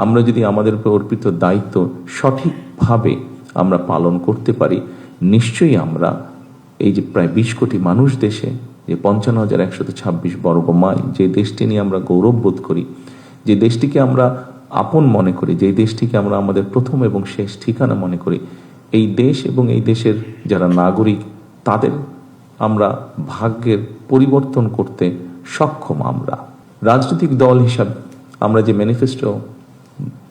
আমরা যদি আমাদের উপর অর্পিত দায়িত্ব সঠিকভাবে আমরা পালন করতে পারি, নিশ্চয়ই আমরা এই যে প্রায় 20 কোটি মানুষ দেশে, যে 55,126 বর্গ মাইল, যে দেশটি নিয়ে আমরা গৌরব বোধ করি, যে দেশটিকে আমরা আপন মনে করি, যে দেশটিকে আমরা আমাদের প্রথম এবং শেষ ঠিকানা মনে করি, এই দেশ এবং এই দেশের যারা নাগরিক, তাদের আমরা ভাগ্যের পরিবর্তন করতে সক্ষম। আমরা রাজনৈতিক দল হিসাবে আমরা যে ম্যানিফেস্টো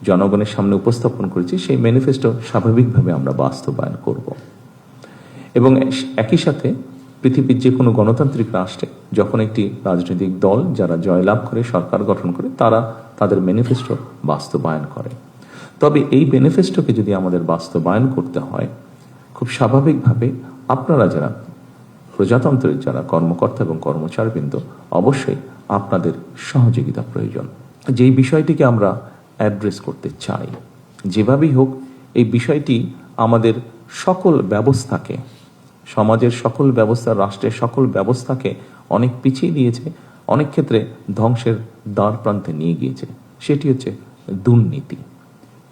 জনগণের সামনে উপস্থাপন করেছি, সেই ম্যানিফেস্টো স্বাভাবিকভাবে আমরা বাস্তবায়ন করব এবং একই সাথে পৃথিবীর যে কোনো গণতান্ত্রিক রাষ্ট্রে যখন একটি রাজনৈতিক দল যারা জয়লাভ করে সরকার গঠন করে, তারা তাদের ম্যানিফেস্টো বাস্তবায়ন করে। তবে এই ম্যানিফেস্টোকে যদি আমাদের বাস্তবায়ন করতে হয়, খুব স্বাভাবিকভাবে আপনারা যারা প্রজাতন্ত্রের যারা কর্মকর্তা এবং কর্মচারীবৃন্দ, অবশ্যই আপনাদের সহযোগিতা প্রয়োজন। যেই বিষয়টিকে আমরা অ্যাড্রেস করতে চাই, যেভাবেই হোক, এই বিষয়টি আমাদের সকল ব্যবস্থাকে, সমাজের সকল ব্যবস্থা, রাষ্ট্রের সকল ব্যবস্থাকে অনেক পিছিয়ে দিয়েছে, অনেক ক্ষেত্রে ধ্বংসের দ্বার প্রান্তে নিয়ে গিয়েছে। সেটি হচ্ছে দুর্নীতি।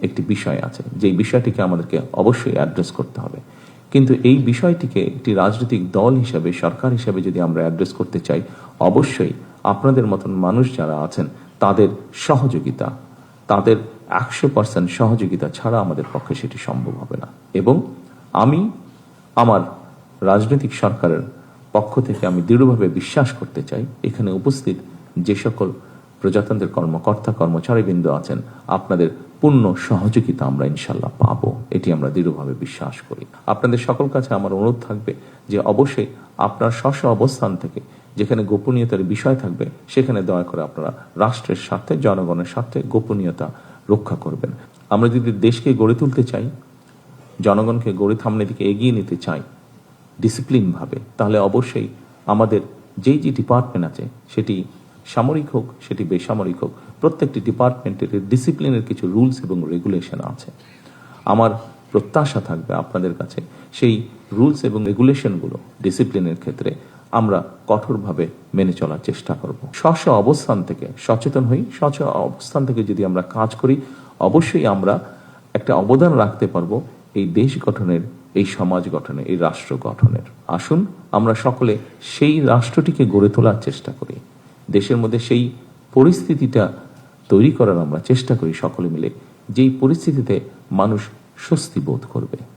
একটি বিষয় আছে, যেই বিষয়টিকে আমাদেরকে অবশ্যই অ্যাড্রেস করতে হবে। কিন্তু এই বিষয়টিকে একটি রাজনৈতিক দল হিসাবে, সরকার হিসাবে যদি আমরা অ্যাড্রেস করতে চাই, অবশ্যই আপনাদের মতন মানুষ যারা আছেন তাদের সহযোগিতা, তাদের 100% সহযোগিতা ছাড়া আমাদের পক্ষে সেটি সম্ভব হবে না। এবং আমি আমার রাজনৈতিক সরকারের পক্ষ থেকে আমি দৃঢ়ভাবে বিশ্বাস করতে চাই, এখানে উপস্থিত যে সকল প্রজাতন্ত্রের কর্মকর্তা কর্মচারীবৃন্দ আছেন, আপনাদের পূর্ণ সহযোগিতা আমরা ইনশাল্লাহ পাবো, এটি আমরা দৃঢ়ভাবে বিশ্বাস করি। আপনাদের সকল কাছে আমার অনুরোধ থাকবে যে অবশ্যই আপনার স্ব অবস্থান থেকে যেখানে গোপনীয়তার বিষয় থাকবে, সেখানে দয়া করে আপনারা রাষ্ট্রের স্বার্থে, জনগণের স্বার্থে গোপনীয়তা রক্ষা করবেন। আমরা যদি দেশকে গড়ে তুলতে চাই, জনগণকে গড়ে সামনের দিকে এগিয়ে নিতে চাই ডিসিপ্লিনভাবে, তাহলে অবশ্যই আমাদের যেই যে ডিপার্টমেন্ট আছে, সেটি সামরিক হোক, সেটি বেসামরিক হোক, প্রত্যেকটি ডিপার্টমেন্টের ডিসিপ্লিনের কিছু রুলস এবং রেগুলেশন আছে। আমার প্রত্যাশা থাকবে আপনাদের কাছে সেই রুলস এবং রেগুলেশনগুলো ডিসিপ্লিনের ক্ষেত্রে আমরা কঠোরভাবে মেনে চলার চেষ্টা করব। স্ব অবস্থান থেকে সচেতন হই, অবস্থান থেকে যদি আমরা কাজ করি, অবশ্যই আমরা একটা অবদান রাখতে পারবো এই দেশ গঠনের, এই সমাজ গঠনে, এই রাষ্ট্র গঠনের। আসুন আমরা সকলে সেই রাষ্ট্রটিকে গড়ে তোলার চেষ্টা করি, দেশের মধ্যে সেই পরিস্থিতিটা তৈরি করার আমরা চেষ্টা করি সকলে মিলে, যেই পরিস্থিতিতে মানুষ স্বস্তি বোধ করবে।